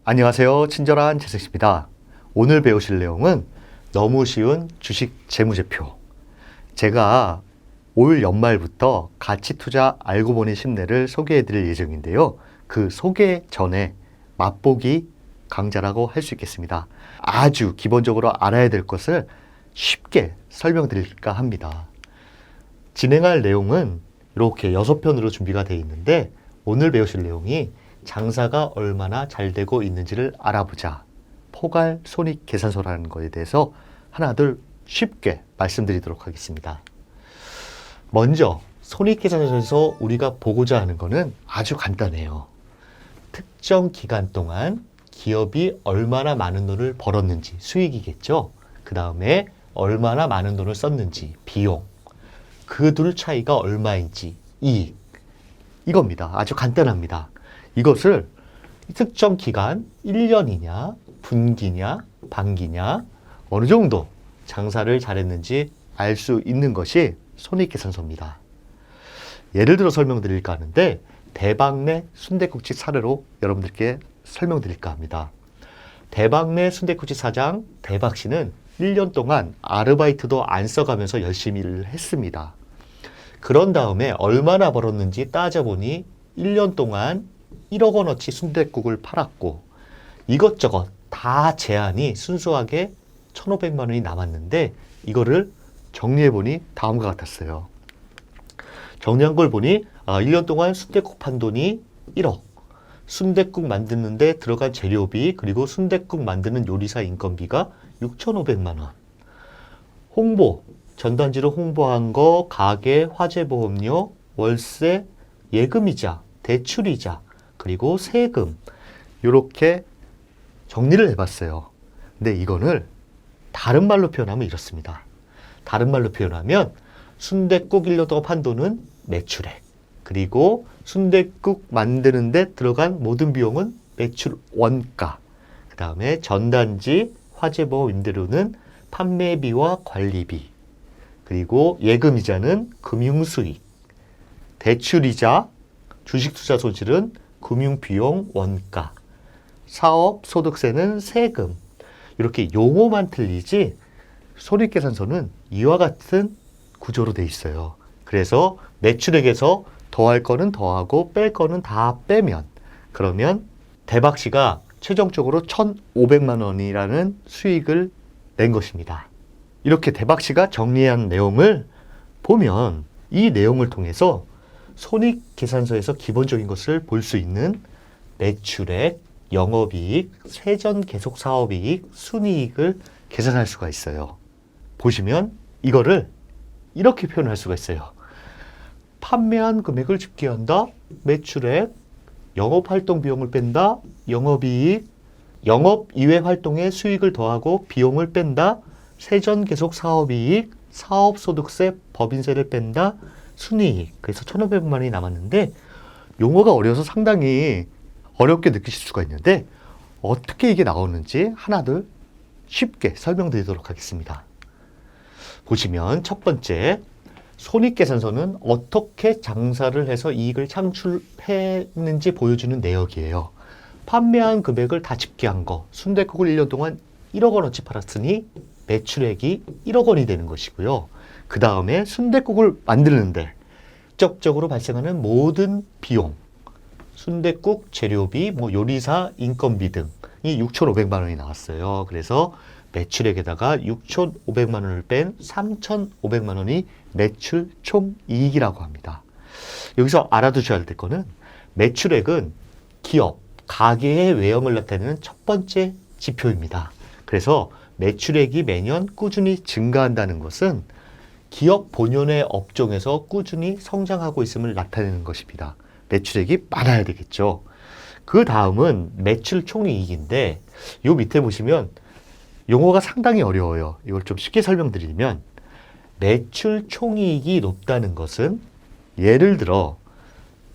안녕하세요. 친절한 재택입니다. 오늘 배우실 내용은 너무 쉬운 주식 재무제표. 제가 올 연말부터 가치투자 알고 보니 심리를 소개해 드릴 예정인데요. 그 소개 전에 맛보기 강좌라고 할 수 있겠습니다. 아주 기본적으로 알아야 될 것을 쉽게 설명드릴까 합니다. 진행할 내용은 이렇게 6편으로 준비가 되어 있는데 오늘 배우실 내용이 장사가 얼마나 잘 되고 있는지를 알아보자. 포괄 손익계산서라는 것에 대해서 하나둘 쉽게 말씀드리도록 하겠습니다. 먼저 손익계산서에서 우리가 보고자 하는 것은 아주 간단해요. 특정 기간 동안 기업이 얼마나 많은 돈을 벌었는지, 수익이겠죠. 그 다음에 얼마나 많은 돈을 썼는지, 비용. 그 둘 차이가 얼마인지, 이익. 이겁니다. 아주 간단합니다. 이것을 특정 기간, 1년이냐, 분기냐, 반기냐, 어느 정도 장사를 잘했는지 알 수 있는 것이 손익계산서입니다. 예를 들어 설명드릴까 하는데 대박내 순댓국집 사례로 여러분들께 설명드릴까 합니다. 대박내 순댓국집 사장 대박씨는 1년 동안 아르바이트도 안 써가면서 열심히 일을 했습니다. 그런 다음에 얼마나 벌었는지 따져보니 1년 동안 1억 원어치 순댓국을 팔았고 이것저것 다 제한이 순수하게 1,500만 원이 남았는데 이거를 정리해보니 다음과 같았어요. 정리한 걸 보니 1년 동안 순댓국 판 돈이 1억, 순댓국 만드는데 들어간 재료비 그리고 순댓국 만드는 요리사 인건비가 6,500만 원, 홍보, 전단지로 홍보한 거, 가게, 화재보험료, 월세, 예금이자, 대출이자, 그리고 세금 이렇게 정리를 해봤어요. 근데 이거를 다른 말로 표현하면 이렇습니다. 다른 말로 표현하면 순댓국 1년 동안 판 돈은 매출액, 그리고 순댓국 만드는데 들어간 모든 비용은 매출 원가, 그 다음에 전단지, 화재보험 임대료는 판매비와 관리비, 그리고 예금이자는 금융수익, 대출이자, 주식투자 손실은 금융비용 원가, 사업소득세는 세금. 이렇게 용어만 틀리지 손익계산서는 이와 같은 구조로 돼 있어요. 그래서 매출액에서 더할 거는 더하고 뺄 거는 다 빼면 그러면 대박씨가 최종적으로 1,500만 원이라는 수익을 낸 것입니다. 이렇게 대박씨가 정리한 내용을 보면 이 내용을 통해서 손익계산서에서 기본적인 것을 볼 수 있는 매출액, 영업이익, 세전계속사업이익, 순이익을 계산할 수가 있어요. 보시면 이거를 이렇게 표현할 수가 있어요. 판매한 금액을 집계한다, 매출액, 영업활동 비용을 뺀다, 영업이익, 영업 이외 활동의 수익을 더하고 비용을 뺀다, 세전계속사업이익, 사업소득세, 법인세를 뺀다, 순이익. 그래서 1,500만 원이 남았는데 용어가 어려워서 상당히 어렵게 느끼실 수가 있는데 어떻게 이게 나오는지 하나둘 쉽게 설명드리도록 하겠습니다. 보시면 첫 번째 손익계산서는 어떻게 장사를 해서 이익을 창출했는지 보여주는 내역이에요. 판매한 금액을 다 집계한 거, 순댓국을 1년 동안 1억 원어치 팔았으니 매출액이 1억 원이 되는 것이고요. 그 다음에 순댓국을 만드는데 직접적으로 발생하는 모든 비용, 순댓국 재료비, 요리사 인건비 등이 6,500만 원이 나왔어요. 그래서 매출액에다가 6,500만 원을 뺀 3,500만 원이 매출 총이익이라고 합니다. 여기서 알아두셔야 될 거는 매출액은 기업, 가게의 외형을 나타내는 첫 번째 지표입니다. 그래서 매출액이 매년 꾸준히 증가한다는 것은 기업 본연의 업종에서 꾸준히 성장하고 있음을 나타내는 것입니다. 매출액이 많아야 되겠죠. 그 다음은 매출 총이익인데 요 밑에 보시면 용어가 상당히 어려워요. 이걸 좀 쉽게 설명드리면 매출 총이익이 높다는 것은 예를 들어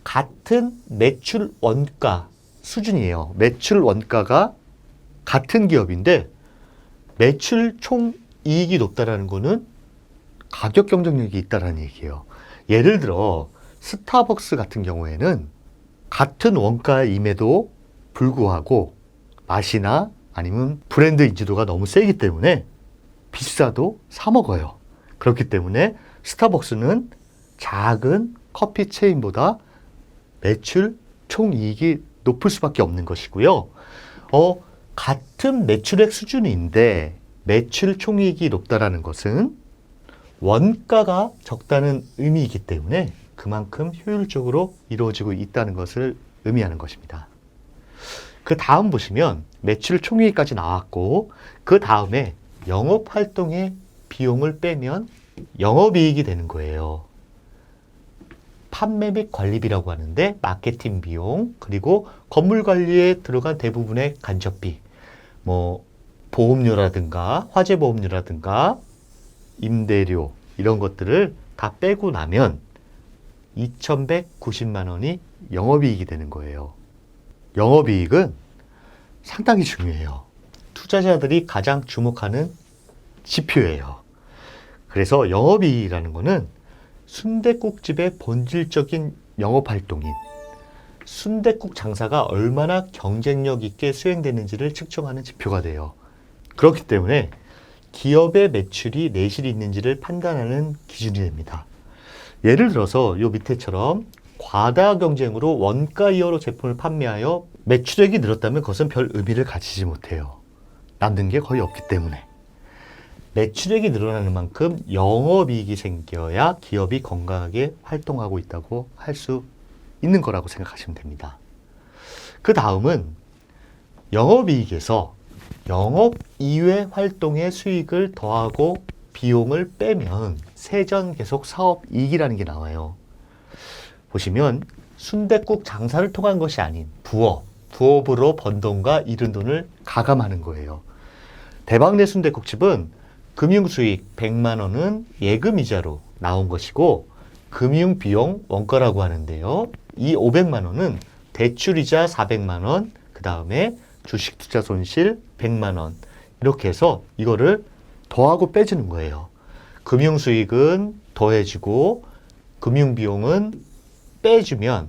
같은 매출 원가 수준이에요. 매출 원가가 같은 기업인데 매출 총이익이 높다는 거는 가격 경쟁력이 있다는 얘기예요. 예를 들어 스타벅스 같은 경우에는 같은 원가임에도 불구하고 맛이나 아니면 브랜드 인지도가 너무 세기 때문에 비싸도 사 먹어요. 그렇기 때문에 스타벅스는 작은 커피 체인보다 매출 총이익이 높을 수밖에 없는 것이고요. 같은 매출액 수준인데 매출 총이익이 높다라는 것은 원가가 적다는 의미이기 때문에 그만큼 효율적으로 이루어지고 있다는 것을 의미하는 것입니다. 그 다음 보시면 매출 총이익까지 나왔고 그 다음에 영업활동의 비용을 빼면 영업이익이 되는 거예요. 판매 및 관리비라고 하는데 마케팅 비용, 그리고 건물 관리에 들어간 대부분의 간접비, 보험료라든가 화재 보험료라든가 임대료 이런 것들을 다 빼고 나면 2,190만 원이 영업이익이 되는 거예요. 영업이익은 상당히 중요해요. 투자자들이 가장 주목하는 지표예요. 그래서 영업이익이라는 거는 순댓국집의 본질적인 영업활동인 순댓국 장사가 얼마나 경쟁력 있게 수행되는지를 측정하는 지표가 돼요. 그렇기 때문에 기업의 매출이 내실이 있는지를 판단하는 기준이 됩니다. 예를 들어서 이 밑에처럼 과다 경쟁으로 원가 이하로 제품을 판매하여 매출액이 늘었다면 그것은 별 의미를 가지지 못해요. 남는 게 거의 없기 때문에. 매출액이 늘어나는 만큼 영업이익이 생겨야 기업이 건강하게 활동하고 있다고 할 수 있는 거라고 생각하시면 됩니다. 그 다음은 영업이익에서 영업 이외 활동의 수익을 더하고 비용을 빼면 세전 계속 사업이익이라는 게 나와요. 보시면 순댓국 장사를 통한 것이 아닌 부업으로 번 돈과 잃은 돈을 가감하는 거예요. 대박내 순댓국집은 금융수익 100만 원은 예금이자로 나온 것이고 금융비용 원가라고 하는데요. 이 500만 원은 대출이자 400만 원, 그 다음에 주식투자 손실 100만 원 이렇게 해서 이거를 더하고 빼주는 거예요. 금융수익은 더해지고 금융비용은 빼주면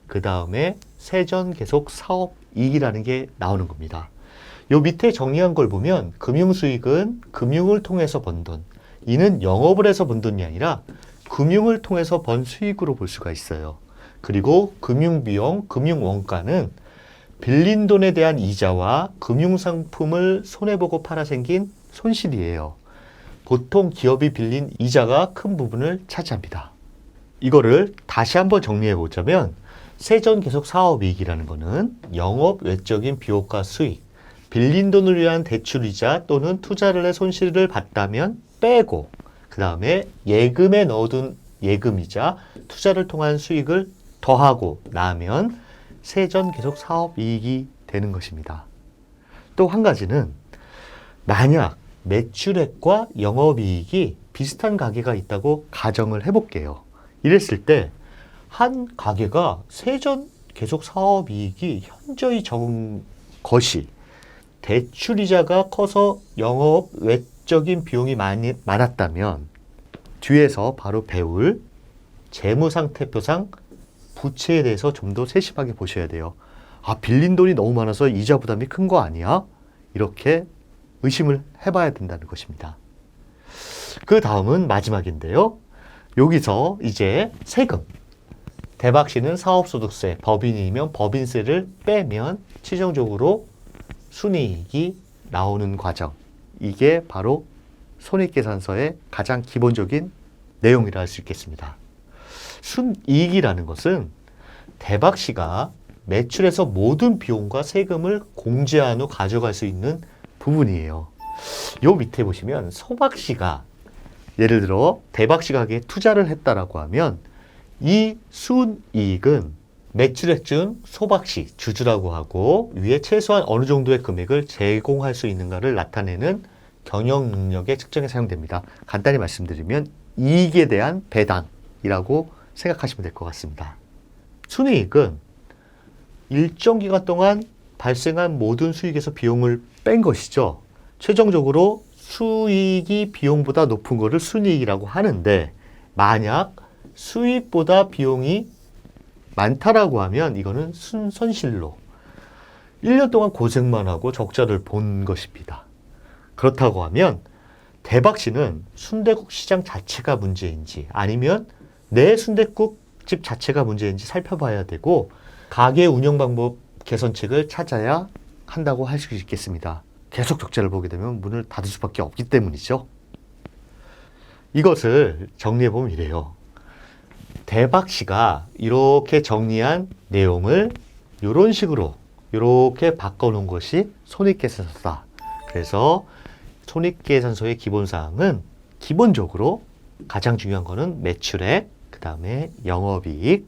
그 다음에 세전 계속 사업이익이라는 게 나오는 겁니다. 요 밑에 정리한 걸 보면 금융수익은 금융을 통해서 번 돈, 이는 영업을 해서 번 돈이 아니라 금융을 통해서 번 수익으로 볼 수가 있어요. 그리고 금융비용, 금융원가는 빌린 돈에 대한 이자와 금융상품을 손해보고 팔아 생긴 손실이에요. 보통 기업이 빌린 이자가 큰 부분을 차지합니다. 이거를 다시 한번 정리해 보자면 세전 계속 사업이익이라는 거는 영업 외적인 비용과 수익, 빌린 돈을 위한 대출이자 또는 투자를 해 손실을 봤다면 빼고 그 다음에 예금에 넣어둔 예금이자 투자를 통한 수익을 더하고 나면 세전 계속 사업이익이 되는 것입니다. 또 한 가지는 만약 매출액과 영업이익이 비슷한 가게가 있다고 가정을 해볼게요. 이랬을 때 한 가게가 세전 계속 사업이익이 현저히 적은 것이 대출이자가 커서 영업 외적인 비용이 많았다면 뒤에서 바로 배울 재무상태표상 부채에 대해서 좀 더 세심하게 보셔야 돼요. 빌린 돈이 너무 많아서 이자 부담이 큰 거 아니야? 이렇게 의심을 해봐야 된다는 것입니다. 그 다음은 마지막인데요. 여기서 이제 세금. 대박씨는 사업소득세, 법인이면 법인세를 빼면 최종적으로 순이익이 나오는 과정. 이게 바로 손익계산서의 가장 기본적인 내용이라 할 수 있겠습니다. 순이익이라는 것은 대박씨가 매출에서 모든 비용과 세금을 공제한 후 가져갈 수 있는 부분이에요. 요 밑에 보시면 소박씨가 예를 들어 대박씨 가게에 투자를 했다라고 하면 이 순이익은 매출액 중 소박씨, 주주라고 하고 위에 최소한 어느 정도의 금액을 제공할 수 있는가를 나타내는 경영 능력의 측정에 사용됩니다. 간단히 말씀드리면 이익에 대한 배당이라고 생각하시면 될 것 같습니다. 순이익은 일정 기간 동안 발생한 모든 수익에서 비용을 뺀 것이죠. 최종적으로 수익이 비용보다 높은 것을 순이익이라고 하는데 만약 수익보다 비용이 많다라고 하면 이거는 순손실로 1년 동안 고생만 하고 적자를 본 것입니다. 그렇다고 하면 대박씨는 순댓국 시장 자체가 문제인지 아니면 내 순댓국집 자체가 문제인지 살펴봐야 되고 가게 운영 방법 개선책을 찾아야 한다고 할 수 있겠습니다. 계속 적자를 보게 되면 문을 닫을 수밖에 없기 때문이죠. 이것을 정리해보면 이래요. 대박씨가 이렇게 정리한 내용을 이런 식으로 이렇게 바꿔놓은 것이 손익계산서다. 그래서 손익계산서의 기본사항은 기본적으로 가장 중요한 거는 매출액, 그 다음에 영업이익,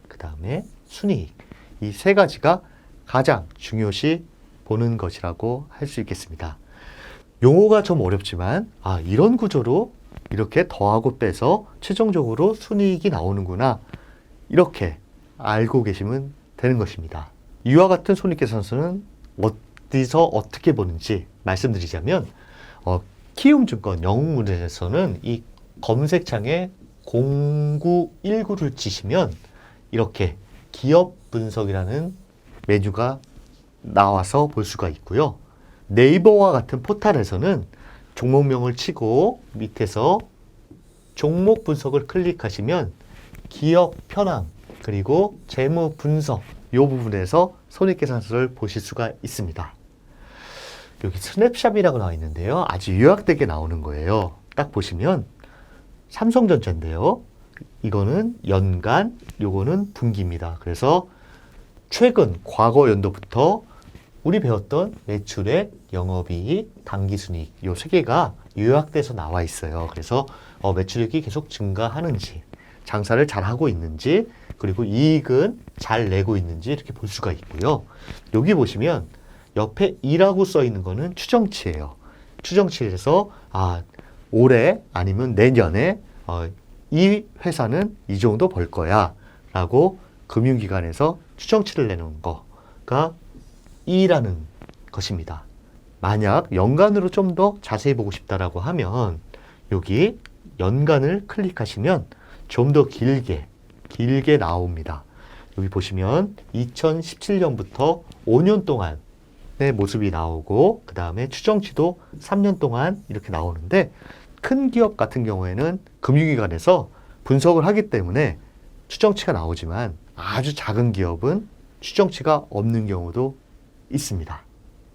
그 다음에 순이익. 이 세 가지가 가장 중요시 보는 것이라고 할 수 있겠습니다. 용어가 좀 어렵지만 이런 구조로 이렇게 더하고 빼서 최종적으로 순이익이 나오는구나 이렇게 알고 계시면 되는 것입니다. 이와 같은 손익계산서는 어디서 어떻게 보는지 말씀드리자면 키움증권 영문에서는 이 검색창에 0919를 치시면 이렇게 기업 분석이라는 메뉴가 나와서 볼 수가 있고요. 네이버와 같은 포탈에서는 종목명을 치고 밑에서 종목 분석을 클릭하시면 기업 편향 그리고 재무 분석 이 부분에서 손익계산서를 보실 수가 있습니다. 여기 스냅샵이라고 나와 있는데요. 아주 요약되게 나오는 거예요. 딱 보시면 삼성전자인데요. 이거는 연간, 요거는 분기입니다. 그래서 최근 과거 연도부터 우리 배웠던 매출액, 영업이익, 당기순이익 요 세 개가 요약돼서 나와 있어요. 그래서 매출액이 계속 증가하는지, 장사를 잘하고 있는지, 그리고 이익은 잘 내고 있는지 이렇게 볼 수가 있고요. 여기 보시면 옆에 2라고 써 있는 거는 추정치예요. 추정치에서 올해 아니면 내년에 이 회사는 이 정도 벌 거야 라고 금융기관에서 추정치를 내놓은 거가 2라는 것입니다. 만약 연간으로 좀 더 자세히 보고 싶다라고 하면 여기 연간을 클릭하시면 좀 더 길게 나옵니다. 여기 보시면 2017년부터 5년 동안의 모습이 나오고 그 다음에 추정치도 3년 동안 이렇게 나오는데 큰 기업 같은 경우에는 금융기관에서 분석을 하기 때문에 추정치가 나오지만 아주 작은 기업은 추정치가 없는 경우도 있습니다.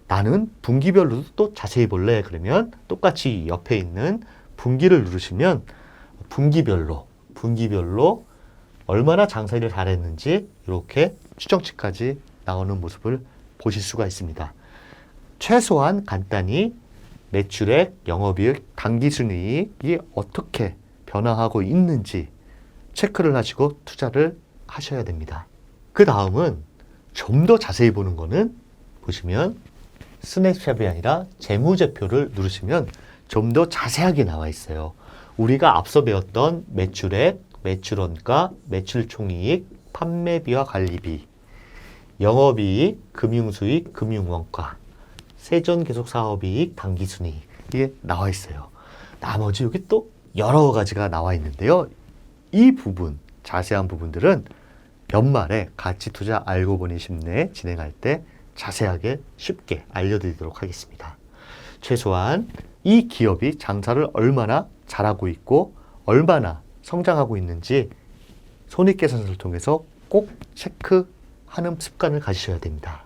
나는 분기별로도 또 자세히 볼래? 그러면 똑같이 옆에 있는 분기를 누르시면 분기별로 얼마나 장사일을 잘했는지 이렇게 추정치까지 나오는 모습을 보실 수가 있습니다. 최소한 간단히 매출액, 영업이익, 당기순이익이 어떻게 변화하고 있는지 체크를 하시고 투자를 하셔야 됩니다. 그 다음은 좀 더 자세히 보는 거는 보시면 스냅샵이 아니라 재무제표를 누르시면 좀 더 자세하게 나와 있어요. 우리가 앞서 배웠던 매출액, 매출원가, 매출총이익, 판매비와 관리비, 영업이익, 금융수익, 금융원가, 세전계속사업이익, 당기순이익 이게 나와 있어요. 나머지 여기 또 여러 가지가 나와 있는데요. 이 부분, 자세한 부분들은 연말에 가치투자 알고 보니 쉽네 진행할 때 자세하게 쉽게 알려드리도록 하겠습니다. 최소한 이 기업이 장사를 얼마나 잘하고 있고 얼마나 성장하고 있는지 손익계산서를 통해서 꼭 체크하는 습관을 가지셔야 됩니다.